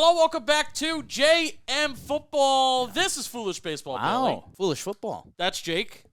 Hello, welcome back to JM Football. This is Foolish Baseball. Wow, Billy. Foolish Football. That's Jake.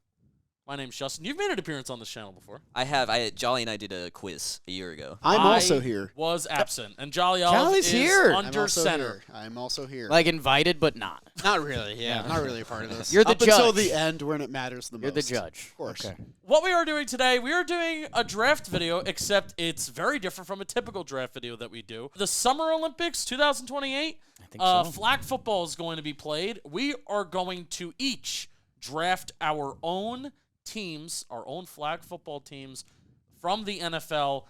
My name's Justin. You've made an appearance on this channel before. I have. Jolly and I did a quiz a year ago. I'm also here. Was absent, and Jolly Olive Jolly's is here. under center. I'm also here. Like invited, but not. Not really, yeah. Not really a part of this. You're the Up until judge. the end when it matters the You're most. the judge. Of course. Okay. What we are doing today, we are doing a draft video, except it's very different from a typical draft video that we do. The Summer Olympics 2028, I think so. flag football is going to be played. We are going to each draft our own teams, our own flag football teams from the NFL.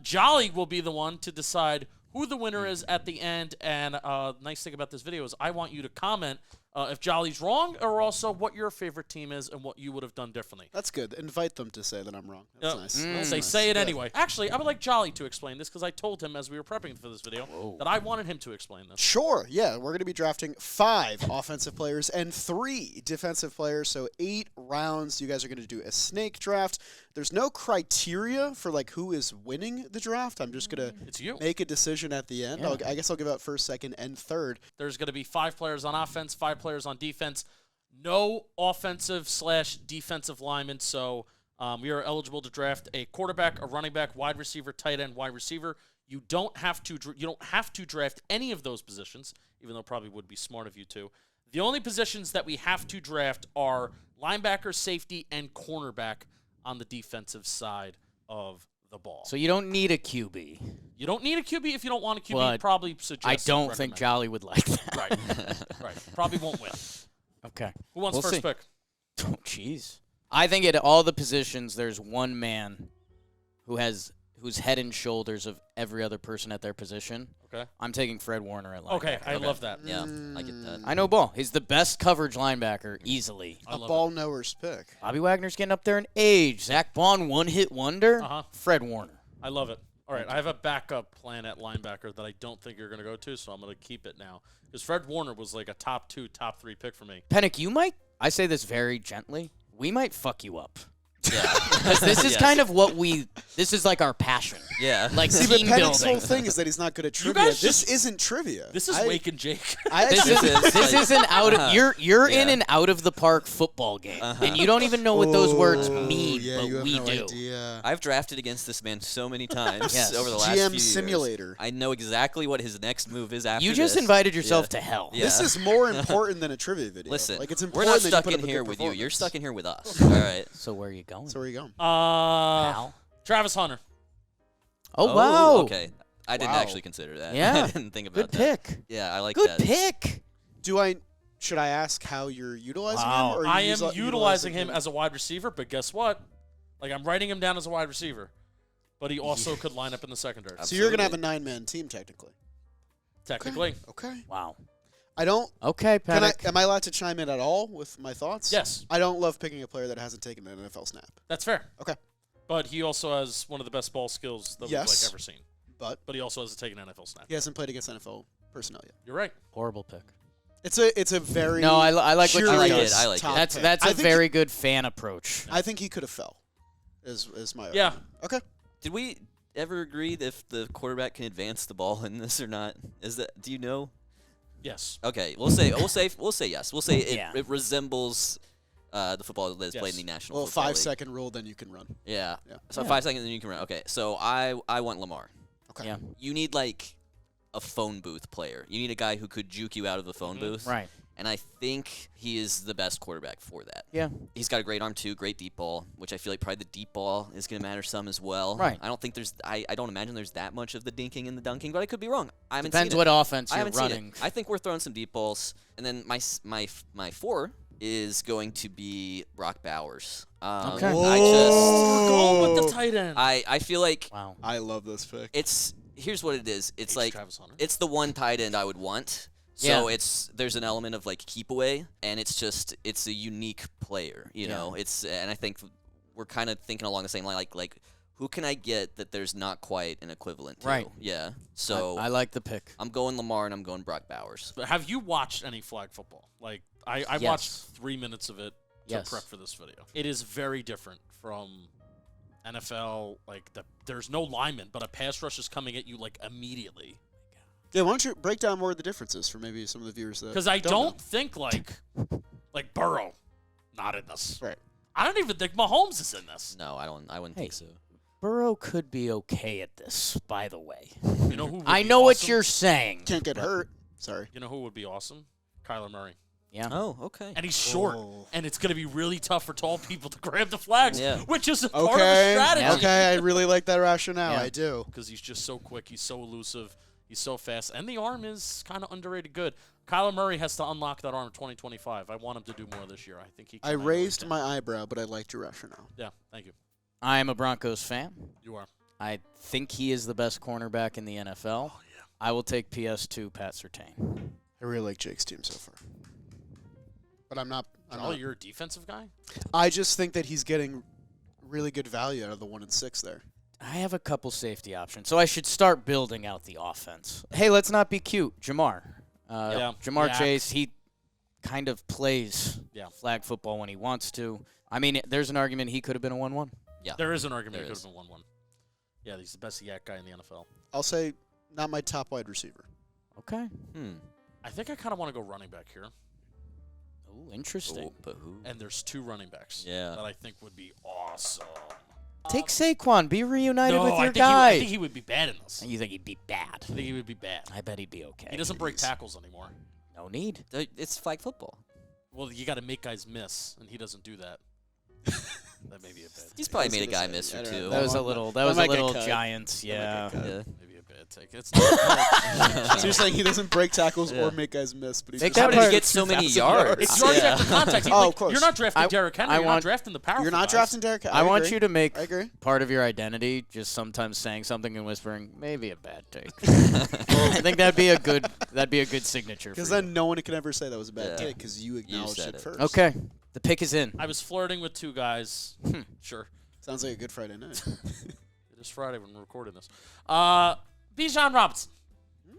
Jolly will be the one to decide who the winner is at the end. And nice thing about this video is I want you to comment if Jolly's wrong, or also what your favorite team is and what you would have done differently. That's good. Invite them to say that I'm wrong. That's nice. That's They nice. say it Good. anyway. Actually, I would like Jolly to explain this because I told him as we were prepping for this video that I wanted him to explain this. Sure, yeah. We're going to be drafting 5 offensive players and 3 defensive players, so 8 rounds. You guys are going to do a snake draft. There's no criteria for like who is winning the draft. I'm just going It's to you. make a decision at the end. Yeah. I guess I'll give out first, second, and third. There's going to be 5 players on offense, 5 players on defense. No offensive/defensive linemen, so we are eligible to draft a quarterback, a running back, wide receiver, tight end, wide receiver. You don't have to draft any of those positions, even though it probably would be smart of you to. The only positions that we have to draft are linebacker, safety, and cornerback on the defensive side of the ball. So you don't need a QB. You don't need a QB if you don't want a QB. But probably suggest. I don't think recommend. Jolly would like that. Right. Probably won't win. Okay. Who wants We'll first see. pick? Oh, jeez. I think at all the positions, there's one man who's head and shoulders of every other person at their position. Okay. I'm taking Fred Warner at linebacker. Okay, I love that. Yeah, I get that. I know ball. He's the best coverage linebacker, easily. I A love ball knower's pick. Bobby Wagner's getting up there in age. Zach Bond, one-hit wonder. Uh-huh. Fred Warner. I love it. All right, I have a backup plan at linebacker that I don't think you're going to go to, so I'm going to keep it now. Because Fred Warner was like a top 2, top 3 pick for me. Penik, you might, I say this very gently, we might fuck you up. Yeah. Because this is kind of what this is like our passion. Yeah. Like See, but team Penik's building. whole thing is that he's not good at trivia. guys This just- isn't trivia. This is Wake and Jake. This is an out of you're in Yeah. an out of the park football game, and you don't even know what those words mean, yeah, but you have we no do. idea. I've drafted against this man so many times Yes. over the last GM few years. simulator. I know exactly what his next move is after You just this. invited yourself Yeah. to hell. Yeah. This is more important than a trivia video. Listen, like it's we're important not that stuck you put in up a here good with you. You're performance. stuck in here with us. All right. So where are you going? So where are you going? Pal? Travis Hunter. Oh, wow. Okay. I didn't Wow. actually consider that. Yeah. I didn't think about Good that. pick. Yeah, I like Good that. pick. Should I ask how you're utilizing Wow. him? Or are I you am utilizing him as a wide receiver, but guess what? Like, I'm writing him down as a wide receiver, but he also could line up in the secondary. So you're gonna have a 9-man team technically. Technically. Okay. Wow. I don't. Okay, Penik. Am I allowed to chime in at all with my thoughts? Yes. I don't love picking a player that hasn't taken an NFL snap. That's fair. Okay. But he also has one of the best ball skills that we've Yes. like ever seen. But But he also hasn't taken an NFL snap. he hasn't played against NFL personnel yet. You're right. Horrible pick. It's a very No, I like what you curious did. I like it. top That's pick. that's I a think very good fan approach. I think he could have fell. Is my Yeah. argument. Okay. Did we ever agree that if the quarterback can advance the ball in this or not? Is that? Do you know? Yes. Okay, we'll say yes. We'll say Yeah. it resembles the football that's Yes. played in the National Well, Football League. 5-second rule, then you can run. Yeah. Yeah. So Yeah. 5 seconds, then you can run. Okay, so I want Lamar. Okay. Yeah. You need like a phone booth player. You need a guy who could juke you out of the phone booth. Right. And I think he is the best quarterback for that. Yeah. He's got a great arm too, great deep ball, which I feel like probably the deep ball is going to matter some as well. Right. I don't think I don't imagine there's that much of the dinking and the dunking, but I could be wrong. I haven't Depends seen what it. offense I you're haven't running. seen it. I think we're throwing some deep balls, and then my 4 is going to be Brock Bowers. Okay. I We're going with the tight end. I feel like Wow. I love this pick. here's what it is. It's like Travis Hunter. it's the one tight end I would want. So there's an element of like keep away, and it's a unique player, you know. And I think we're kind of thinking along the same line, like who can I get that there's not quite an equivalent to? Right. Yeah. So I like the pick. I'm going Lamar and I'm going Brock Bowers. But have you watched any flag football? Like, I Yes. watched 3 minutes of it to Yes. prep for this video. It is very different from NFL. Like, there's no lineman, but a pass rush is coming at you, like, immediately. Yeah, why don't you break down more of the differences for maybe some of the viewers that Because I don't know. don't think like Burrow, not in this. Right. I don't even think Mahomes is in this. No, I wouldn't think so. Burrow could be okay at this, by the way. You know who? Would I be know what awesome? you're saying. Can't get hurt. Sorry. You know who would be awesome? Kyler Murray. Yeah. Oh, okay. And he's short, Oh. and it's going to be really tough for tall people to grab the flags, Yeah. which is a part of the Okay. strategy. Yeah. Okay, I really like that rationale. Yeah. I do. Because he's just so quick, he's so elusive, he's so fast, and the arm is kind of underrated good. Kyler Murray has to unlock that arm in 2025. I want him to do more this year. I think he can. I know he raised can. my eyebrow, but I liked your rationale. Yeah, thank you. I am a Broncos fan. You are. I think he is the best cornerback in the NFL. Oh, yeah. I will take PS2 Pat Surtain. I really like Jake's team so far. But I'm not. Charlie, you're a defensive guy? I just think that he's getting really good value out of the 1 and 6 there. I have a couple safety options, so I should start building out the offense. Hey, let's not be cute. Jamar. Yeah. Jamar Yeah. Chase, he kind of plays Yeah. flag football when he wants to. I mean, there's an argument he could have been a 1-1. Yeah. There is an argument There he could is. have been 1-1. Yeah, he's the best yak guy in the NFL. I'll say not my top wide receiver. Okay. I think I kind of want to go running back here. Ooh, interesting. Oh, but who? And there's 2 running backs Yeah. that I think would be awesome. Take Saquon. Be reunited No, with your I guy. think he would be bad in this. You think he'd be bad? I think he would be bad. I bet he'd be okay. He doesn't break tackles anymore. No need. It's flag football. Well, you got to make guys miss, and he doesn't do that. That may be a bad He's take. probably was made a gonna guy say, miss I or don't know. two. That was a might- little. that That was a might get little cut. Giants. That might Yeah. get cut. Yeah. Maybe a bad take. It's not So you're saying he doesn't break tackles Yeah. or make guys miss, but he's Make just How that did he part- get so many 2,000 yards? It's yards Yeah. after contact. He, Oh, like, of course. You're not drafting I- Derrick Henry. I You're not want- drafting the powerful You're not guys. drafting Derrick. I want agree. you to make I agree. part of your identity just sometimes saying something and whispering, maybe a bad take. I think that'd be a good signature. Because for you. then no one can ever say that was a bad Yeah. take because you acknowledged said it it. first. Okay, the pick is in. I was flirting with 2 guys. Sure. Sounds like a good Friday night. It is Friday when we're recording this. Bijan Robinson.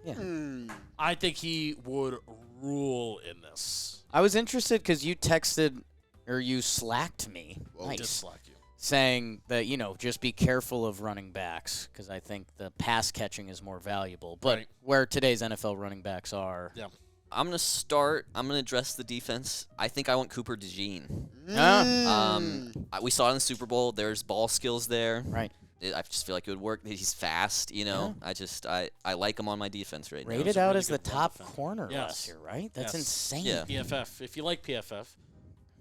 Hmm. I think he would rule in this. I was interested because you texted or you slacked me, I did nice, slack you. saying that just be careful of running backs because I think the pass catching is more valuable. But Right. where today's NFL running backs are, Yeah. I'm going to address the defense. I think I want Cooper DeJean. Ah. We saw it in the Super Bowl. There's ball skills there. right, I just feel like it would work. He's fast, I like him on my defense right now. rated a out really as the good run top defender. corner Yes. last year, right? That's Yes. insane. Yeah. PFF. If you like PFF,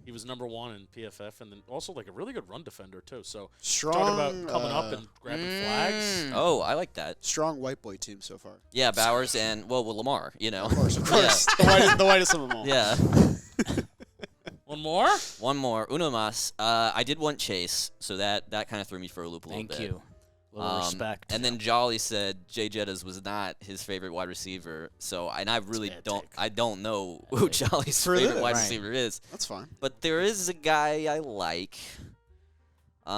he was number 1 in PFF, and then also like a really good run defender too. So Strong. talking about coming up and grabbing flags. Oh, I like that. Strong white boy team so far. Yeah, Bowers and, Lamar, Of course. The whitest of them all. Yeah. One more. One more. Uno mas. I did want Chase, so that kind of threw me for a loop a little Thank bit. you. Little respect. And then Jolly said Jay Jettas was not his favorite wide receiver. So, and I really bad don't. take. I don't know who Jolly's For favorite this. wide Right. receiver is. That's fine. But there is a guy I like. Do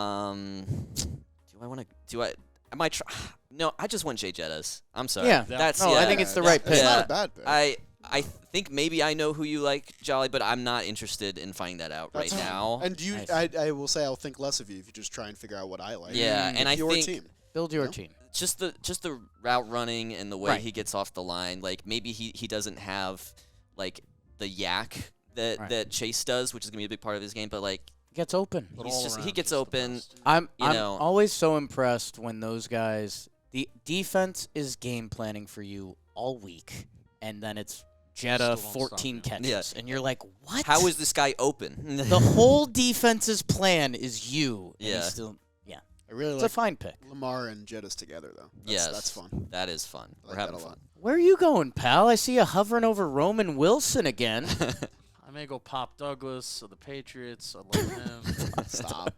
I want to? Do I? I might try. No, I just want Jay Jettas. I'm sorry. Yeah. That's No, yeah. I think it's the right It's pick. not a bad pick. I think maybe I know who you like, Jolly, but I'm not interested in finding that out That's right fine. now. And you, Nice. I will say I'll think less of you if you just try and figure out what I like. Yeah, and I your think team. Build your No? team. just the route running and the way Right. he gets off the line, like maybe he doesn't have like the yak that Right. that Chase does, which is gonna be a big part of his game. But like Gets open. But He's all just- he around, gets he's the open. best. I'm You know. always so impressed when those guys. The defense is game planning for you all week, and then it's Jetta Still don't 14 stop catches, Yeah. and you're like, what? how is this guy open? the whole defense's plan is you? And Yeah. he's still, I really it's like a fine pick. Lamar and Jettas together, though. Yes, That's fun. That is fun. I We're like having that a lot. fun. Where are you going, pal? I see you hovering over Roman Wilson again. I may go Pop Douglas of the Patriots. I love him. Stop.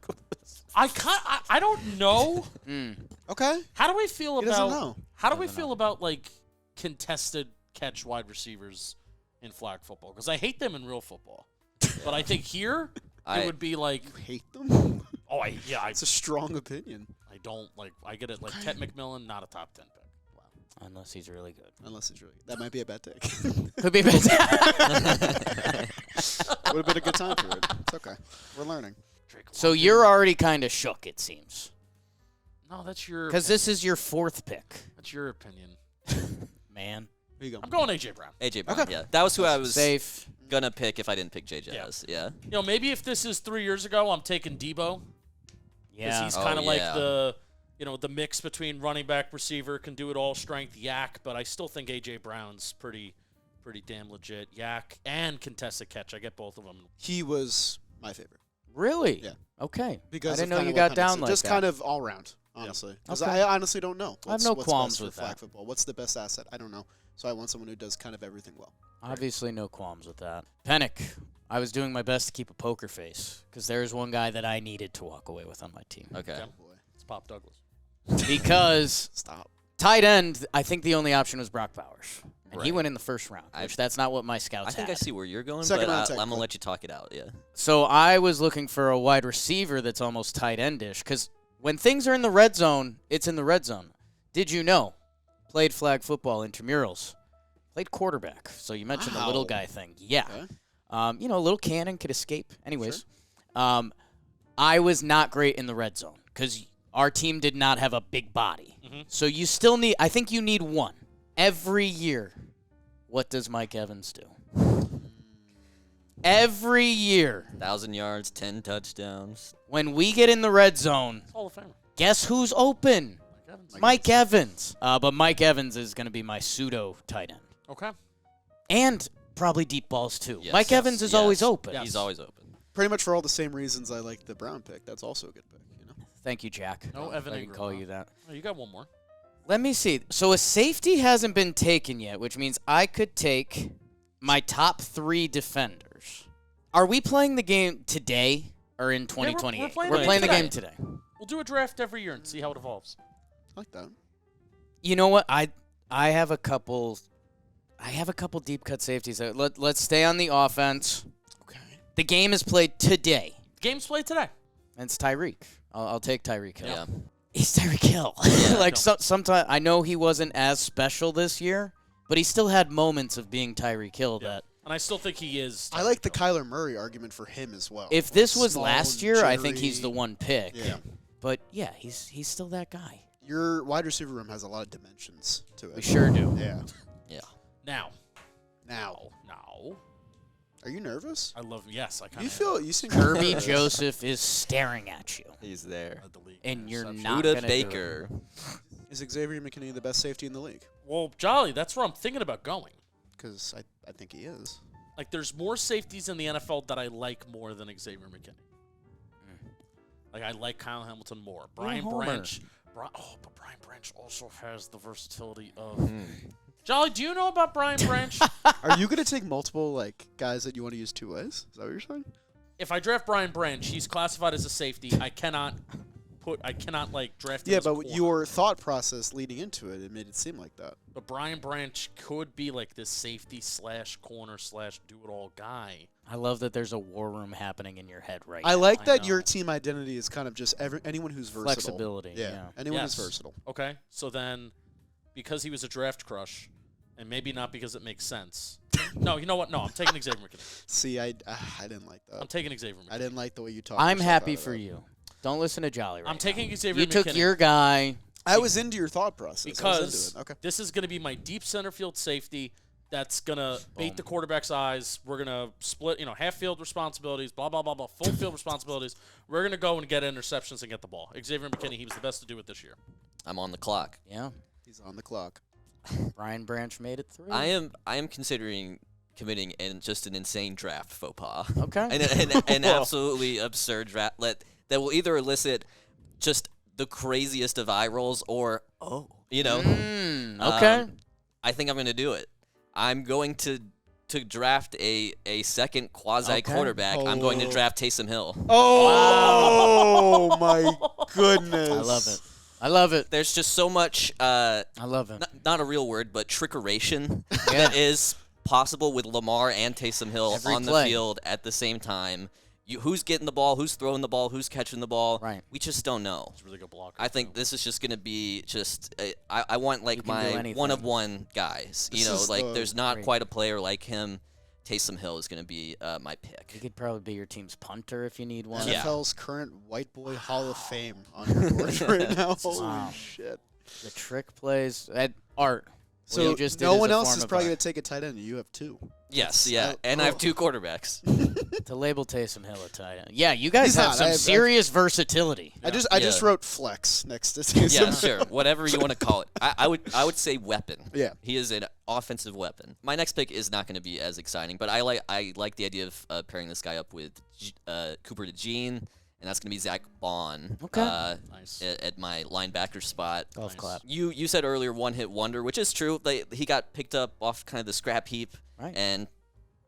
I don't know. Okay. How do we feel He doesn't about know. how do we Doesn't feel about like contested catch wide receivers in flag football? Because I hate them in real football, but I think here it would be like, You hate them? oh, I It's a strong opinion. don't like. I get it. Like Ted McMillan, not a top 10 pick. Wow. Unless he's really good. Unless it's really. That might be a bad take. Could be bad. Would have been a good time for it. It's okay. We're learning. Drake So London. you're already kind of shook, it seems. No, that's your. Because this is your fourth pick. That's your opinion. man. Who you going? I'm going A.J. Brown. AJ Brown. Okay. Yeah, that was who I was Safe. gonna pick if I didn't pick JJ. Yeah. You know, maybe if this is 3 years ago, I'm taking Debo. Because Yeah. he's Oh, kind of like yeah. the mix between running back, receiver, can do it all, strength, yak. But I still think A.J. Brown's pretty damn legit. Yak and contested catch. I get both of them. He was my favorite. Really? Yeah. Okay. Because I didn't of know kinda you what got Penix down said. like just that. kind of all round, honestly. Because Okay. I honestly don't know. I have no what's qualms best for with flag that. football. What's the best asset? I don't know. So I want someone who does kind of everything well. Obviously, no qualms with that. Penik, I was doing my best to keep a poker face because there's one guy that I needed to walk away with on my team. Okay. Okay. Boy, It's Pop Douglas. Because stop. tight end, I think the only option was Brock Bowers. And he Right. went in the first round, which that's not what my scouts I think had. I see where you're going, Second but round I'm technically. gonna let you talk it out. Yeah. So I was looking for a wide receiver that's almost tight endish because when things are in the red zone, it's in the red zone. Did you know? Played flag football, intramurals. Played quarterback. So you mentioned the little Wow. guy thing. Yeah. Okay. A little cannon could escape. Anyways, I was not great in the red zone because our team did not have a big body. Mhm. So you still need, I think you need one. Every year, what does Mike Evans do? Every year, 1,000 yards, 10 touchdowns. when we get in the red zone, Hall of Famer. guess who's open? Mike Evans. Mike Evans. But Mike Evans is going to be my pseudo tight end. Okay. And probably deep balls, too. Yes, Mike yes, Evans is yes. always open. Yes. He's always open. Pretty much for all the same reasons I like the Brown pick. That's also a good pick. You know. Thank you, Jack. No If Evan I can Ingram, call huh? you that. Oh, you got one more. Let me see. So a safety hasn't been taken yet, which means I could take my top 3 defenders. Are we playing the game today or in 2028? we're playing We're the playing the game game today. We'll do a draft every year and see how it evolves. I like that. You know what? I have a couple deep cut safeties. Let's stay on the offense. Okay. The game is played today. Games played today. And it's Tyreek. I'll take Tyreek Hill. Yeah. He's Tyreek Hill. like No. sometimes I know he wasn't as special this year, but he still had moments of being Tyreek Hill Yeah. that And I still think he is. I like the Kyler Murray argument for him as well. if this was Small last and year, I think jittery. he's the one pick. Yeah. But yeah, he's still that guy. Your wide receiver room has a lot of dimensions to it. We sure do. Yeah. Yeah. Now. Now, Now. are you nervous? I love. Yes, I kind You of. feel you seem Kirby nervous. Joseph is staring at you, He's there. The league and you're interception. not Buda gonna Baker. Is Xavier McKinney the best safety in the league? Well, Jolly, that's where I'm thinking about going. Because I think he is. Like, there's more safeties in the NFL that I like more than Xavier McKinney. Like, I like Kyle Hamilton more. Brian homer. Branch. But Brian Branch also has the versatility of. Jolly, do you know about Brian Branch? Are you going to take multiple like guys that you want to use 2 ways? Is that what you're saying? If I draft Brian Branch, he's classified as a safety. I cannot like draft him Yeah, as a but corner. your thought process leading into it made it seem like that. But Brian Branch could be like this safety / corner / do-it-all guy. I love that there's a war room happening in your head right I now. like I that know. your team identity is kind of just anyone who's versatile. Flexibility, yeah. Anyone Yes. who's versatile. Okay, so then, because he was a draft crush, and maybe not because it makes sense. No, you know what? No, I'm taking Xavier McKinney. See, I didn't like that. I'm taking Xavier McKinney. I didn't like the way you talked. I'm yourself happy out of for that. you. Don't listen to Jolly right I'm now. taking Xavier You McKinney. took your guy. I was into your thought process. I was because into it. Okay. this is going to be my deep center field safety that's going to bait the quarterback's eyes. We're going to split, half field responsibilities, blah, blah, blah, blah, full field responsibilities. We're going to go and get interceptions and get the ball. Xavier McKinney, he was the best to do it this year. I'm on the clock. Yeah. He's on the clock. Brian Branch made it through. I am considering committing just an insane draft faux pas. Okay. An absolutely absurd draft that will either elicit just the craziest of eye rolls or Okay. I think I'm going to do it. I'm going to draft a second quasi quarterback. I'm going to Oh. draft Taysom Hill. Oh my goodness! I love it. I love it. There's just so much I love it. not a real word, but trickeration Yeah. that is possible with Lamar and Taysom Hill Every on play. the field at the same time. Who's getting the ball, who's throwing the ball, who's catching the ball. Right. We just don't know. It's a really good blocker. I think this is just going to be just I want like You can do my anything. one of one guys. This is the- There's not Great. quite a player like him. Taysom Hill is going to be my He pick. could probably be your team's punter if you need one. Yeah. NFL's current white boy Hall of Fame on your board right now. Holy Wow. shit! The trick plays. Art, What you So just did no is one a else form is of probably art. going to take a tight end. You have 2. Yes, yeah, and I have 2 quarterbacks. To label Taysom Hill a tight end. Yeah, you guys He's have not. some I've- serious versatility. I just Yeah. wrote flex next to Taysom. Yeah, sure, whatever you want to call it. I would say weapon. Yeah. He is an offensive weapon. My next pick is not going to be as exciting, but I like the idea of pairing this guy up with Cooper DeJean, and that's going to be Zach Bond. Okay. Nice. At my linebacker spot. Golf Nice. clap. You said earlier one-hit wonder, which is true. He got picked up off kind of the scrap heap, Right.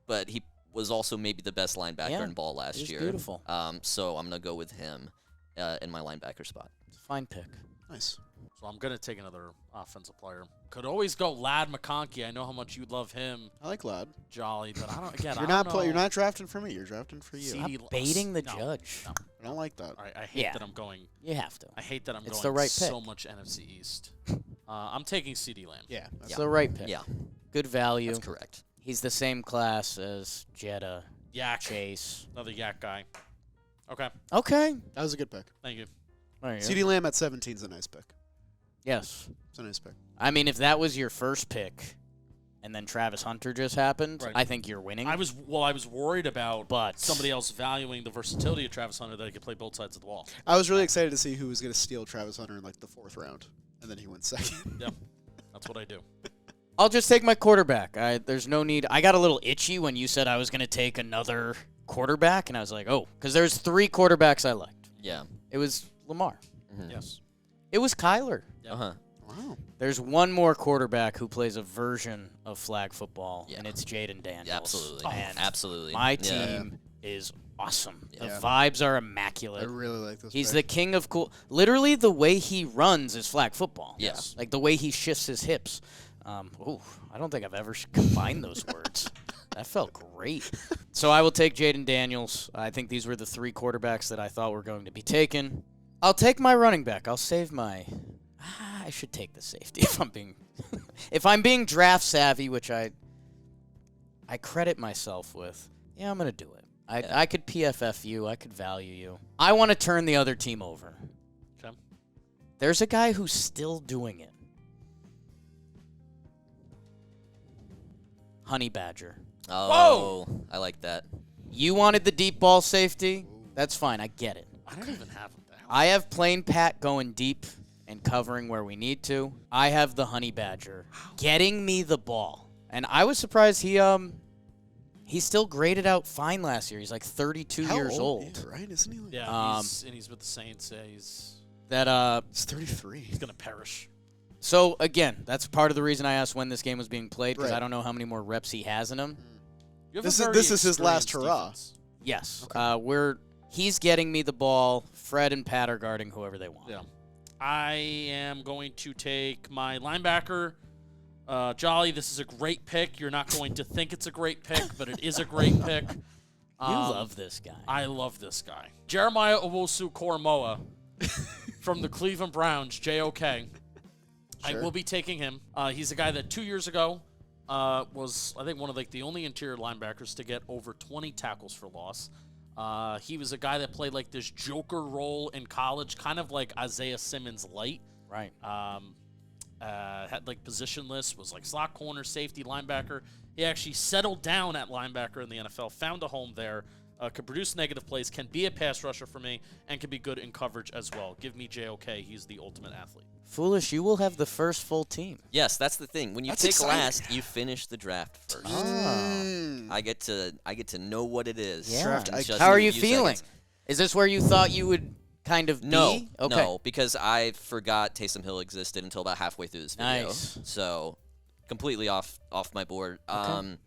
but he was also maybe the best linebacker Yeah, in ball last he's year. beautiful. So I'm gonna go with him in my linebacker spot. It's a fine pick. Nice. So I'm gonna take another offensive player. Could always go Lad McConkey. I know how much you love him, I like Lad. Jolly, but I don't. Again, You're I not don't know. you're not drafting for me. You're drafting for you. CD Stop baiting the no, judge. No. I don't like that. I hate Yeah. that I'm going. You have to. I hate that I'm It's going the right so pick. much NFC East. I'm taking CD Lamb. Yeah. It's the right pick. Yeah, Good value. that's correct. He's the same class as Jetta, Yak. Chase. Another Yak guy. Okay. Okay. That was a good pick. Thank you. There you go. CD Lamb at 17 is a nice pick. Yes. It's a nice pick. I mean, if that was your first pick, and then Travis Hunter just happened, Right. I think you're winning. I was worried about But somebody else valuing the versatility of Travis Hunter that he could play both sides of the ball. I was really excited to see who was going to steal Travis Hunter in like the 4th round, and then he went second. Yeah, that's what I do. I'll just take my quarterback. There's no need. I got a little itchy when you said I was going to take another quarterback, and I was like, oh, because there's 3 quarterbacks I liked. Yeah. It was Lamar. Mhm. Yes. It was Kyler. Yeah. Uh huh. Wow. There's one more quarterback who plays a version of flag football, Yeah. and it's Jaden Daniels. Yeah, absolutely. And Absolutely. my Yeah. team is awesome. The Yeah. vibes are I immaculate. really like this. He's pick. the king of cool. Literally, the way he runs is flag football. Yes. Like the way he shifts his hips. I don't think I've ever combined those words. That felt great. So I will take Jaden Daniels. I think these were the 3 quarterbacks that I thought were going to be taken. I'll take my running back. I'll save my. I should take the safety if I'm being draft savvy, which I credit myself with. Yeah, I'm gonna do it. I could PFF you. I could value you. I want to turn the other team over. Okay. There's a guy who's still doing it. Honey Badger. Oh, I like that. You wanted the deep ball safety? That's fine. I get it. I don't even have him down. I have plain Pat going deep and covering where we need to. I have the Honey Badger getting me the ball. And I was surprised he still graded out fine last year. He's like 32 How years old. Yeah, right? Isn't he? Like, Yeah, he's with the Saints. Yeah, he's He's 33. gonna perish. So again, that's part of the reason I asked when this game was being played because Right. I don't know how many more reps he has in him. You have This a is- very this is his last experienced hurrah. defense. Yes. He's getting me the ball. Fred and Pat are guarding whoever they want. Yeah. I am going to take my linebacker, Jolly. This is a great pick. You're not going to think it's a great pick, but it is a great pick. You love this guy. I love this guy. Jeremiah Owusu-Koramoah from the Cleveland Browns, JOK. I Sure. will be taking him. He's a guy that 2 years ago was, I think, one of the only interior linebackers to get over 20 tackles for loss. He was a guy that played like this joker role in college, kind of like Isaiah Simmons light. Right. Had like positionless, was like slot corner, safety, linebacker. He actually settled down at linebacker in the NFL, found a home there, could produce negative plays, can be a pass rusher for me, and can be good in coverage as well. Give me JOK. He's the ultimate athlete. Foolish, you will have the first full team. Yes, that's the thing. When you That's pick exciting. last, you finish the draft first. Mm. I get to know what it is. Yeah. Draft in IQ. just How are a you few feeling? seconds. Is this where you thought you would kind of No, be? Okay. no, because I forgot Taysom Hill existed until about halfway through this video. Nice. So completely off my board.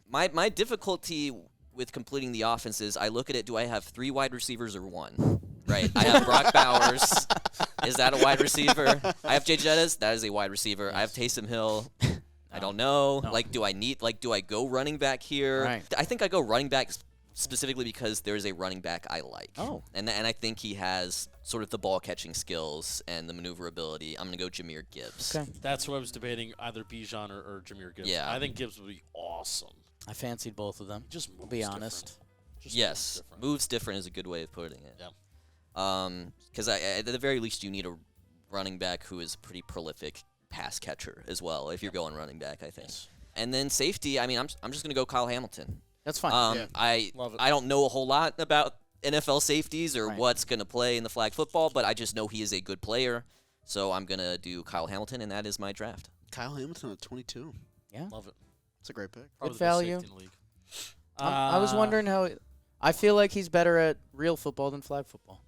My difficulty with completing the offense is I look at it, do I have 3 wide receivers or 1? Right. I have Brock Bowers. Is that a wide receiver? I have Jay Jettas. That is a wide receiver. I have Taysom Hill. I don't know. No. Do I go running back here? Right. I think I go running back specifically because there's a running back I like. Oh. And I think he has sort of the ball catching skills and the maneuverability. I'm going to go Jahmyr Gibbs. Okay. That's what I was debating, either Bijan or Jahmyr Gibbs. Yeah. I think Gibbs would be awesome. I fancied both of them. Just I'll be moves honest. different. Just Yes, moves different. moves different is a good way of putting it. Yeah. Because at the very least you need a running back who is pretty prolific pass catcher as well if you're going running back, I think. And then safety, I mean, I'm just going to go Kyle Hamilton. That's fine. I Love it. I don't know a whole lot about NFL safeties or what's going to play in the flag football, but I just know he is a good player. So I'm going to do Kyle Hamilton, and that is my draft. Kyle Hamilton at 22. Yeah. Love it. That's a great pick. Probably Good the best value. safety in the league. I was wondering how. I feel like he's better at real football than flag football.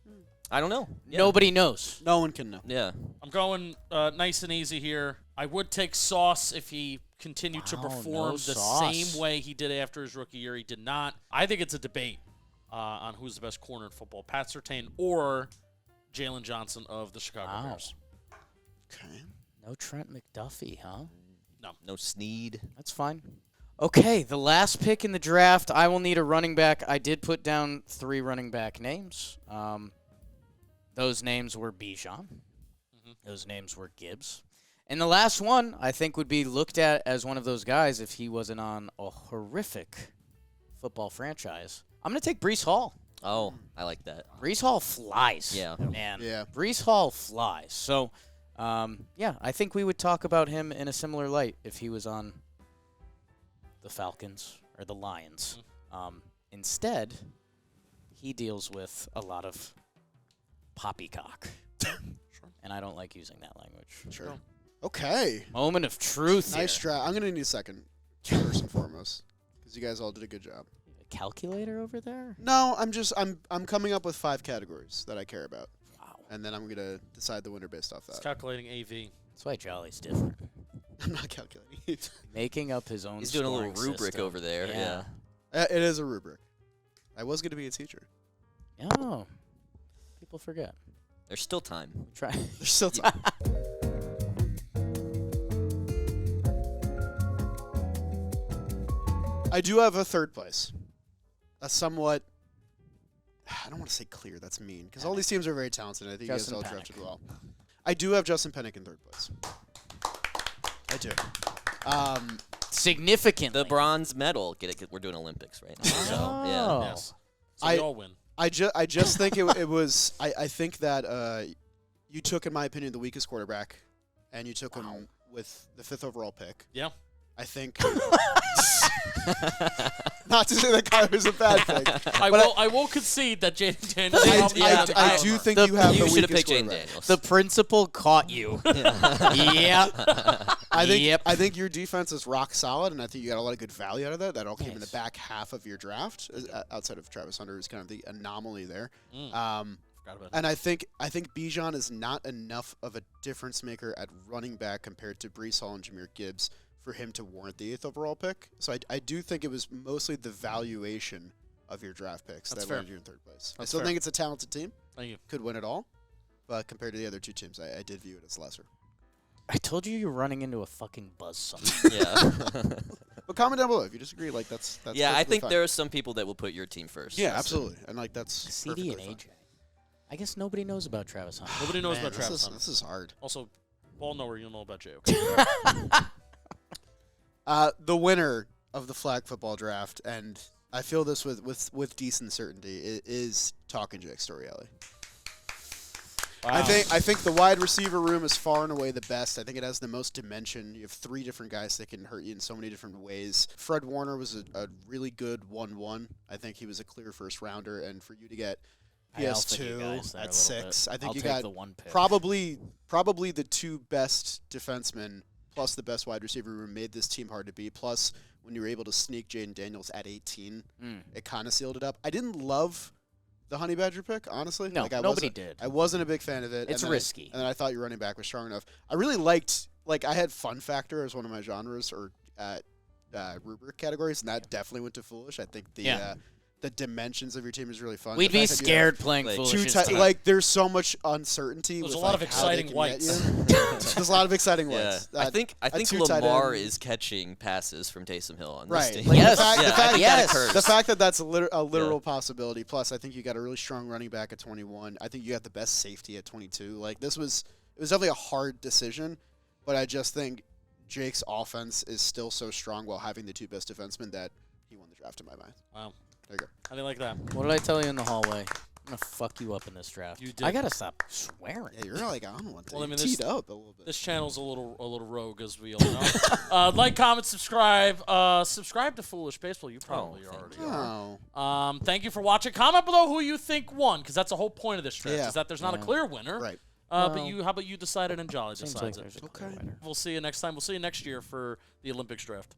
I don't know. Yeah. Nobody knows. No one can know. Yeah. I'm going nice and easy here. I would take Sauce if he continued to Wow, perform no the Sauce. same way he did after his rookie year. He did not. I think it's a debate on who's the best corner in football, Pat Surtain or Jalen Johnson of the Chicago Bears. Okay. No Trent McDuffie, huh? No Snead. That's fine. Okay, the last pick in the draft, I will need a running back. I did put down 3 running back names. Those names were Bijan. Those names were Gibbs. And the last one, I think, would be looked at as one of those guys if he wasn't on a horrific football franchise. I'm going to take Breece Hall. Oh, I like that. Breece Hall flies. Yeah. Man. Yeah. Breece Hall flies. So, yeah, I think we would talk about him in a similar light if he was on the Falcons or the Lions. Instead, he deals with a lot of poppycock. And I don't like using that language. Sure. No. Okay. Moment of truth Nice here. draft. I'm going to need a second, first and foremost, because you guys all did a good job. A calculator over there? No, I'm coming up with 5 categories that I care about, Wow. and then I'm going to decide the winner based off It's that. calculating AV. That's why Jolly's different. I'm not calculating. Making up his own He's doing a little scoring rubric system. over there. Yeah. Yeah. It is a rubric. I was going to be a teacher. Oh. People forget. There's still time. Try. There's still time. I do have a third place. A somewhat, I don't want to say clear, that's mean, because all these teams are very talented, and I think Justin you guys all Penik. drafted well. I do have Justin Penik in third place. I do. Significantly. The bronze medal. Get it? We're doing Olympics right now. So, yeah. Oh. Yes. So I- we all win. I just think it was, I think that you took, in my opinion, the weakest quarterback, and you took him with the 5th overall pick. Yeah. I think. Not to say that guy was a bad pick. I will concede that Jaden Daniels probably had I the do best think The- you have You the should have weakest picked Jaden quarterback. Daniels. The principal caught you. Yep. I think your defense is rock solid, and I think you got a lot of good value out of that. That all came in the Nice. back half of your draft, outside of Travis Hunter, who's kind of the anomaly there. Forgot about And I think Bijan is not enough of a difference maker at running back compared to Breece Hall and Jahmyr Gibbs for him to warrant the 8th overall pick. So I do think it was mostly the valuation of your draft picks That's that fair. landed you in third place. I That's still fair. think it's a talented team, Thank you. could win it all, but compared to the other 2 teams, I did view it as lesser. I told you you're running into a fucking buzzsaw. Yeah. But comment down below if you disagree. Like that's Yeah, I perfectly think fine. there are some people that will put your team first. Yeah, So- absolutely, and like that's CD and perfectly AJ. I guess nobody knows about Travis Hunter. Nobody knows Man, about Travis Hunter. This is hard. Also, Paul Nowhere, you'll know about Jay. Okay? The winner of the flag football draft, and I feel this with decent certainty, is Talkin Jake Storielli. I think the wide receiver room is far and away the best. I think it has the most dimension. You have 3 different guys that can hurt you in so many different ways. Fred Warner was a really good 1-1. I think he was a clear first rounder, and for you to get I outthink you guys PS2 there a at little 6, bit. I think I'll you take got the 1 pick. probably the 2 best defensemen plus the best wide receiver room made this team hard to beat. Plus, when you were able to sneak Jaden Daniels at 18, it kind of sealed it up. I didn't love the Honey Badger pick, honestly. No, like, I nobody wasn't- did. I wasn't a big fan of it. It's and then risky. and then I thought your running back was strong enough. I really liked, I had fun factor as one of my genres or rubric categories, and that definitely went to foolish. I think the dimensions of your team is really fun. We'd The be fact that you have scared playing like, foolish. there's so much uncertainty. There's with, a lot of how they exciting can whites. get you. There's a lot of exciting Yeah. whites. I think two tight Lamar ends. is catching passes from Taysom Hill on Right. this team. Like, Yes. the fact, Yeah, the I fact, think yes. that occurs. the fact that that's a literal possibility. Plus, I think you got a really strong running back at 21. I think you got the best safety at 22. Like it was definitely a hard decision, but I just think Jake's offense is still so strong while having the 2 best defensemen that he won the draft in my mind. Wow. There you go. How do you like that? What did I tell you in the hallway? I'm gonna fuck you up in this draft. You did. I gotta stop swearing. Yeah, you're like on one. Well, I mean, teed up a little bit. This channel's a little rogue, as we all know. Like, comment, subscribe. Subscribe to Foolish Baseball. You probably already are. Oh. Thank you for watching. Comment below who you think won, because that's the whole point of this draft. Yeah. Is that there's not a clear winner. Right. But Well, how about you decide it and Jolly Seems decides like it? there's a clear winner. We'll see you next time. We'll see you next year for the Olympics draft.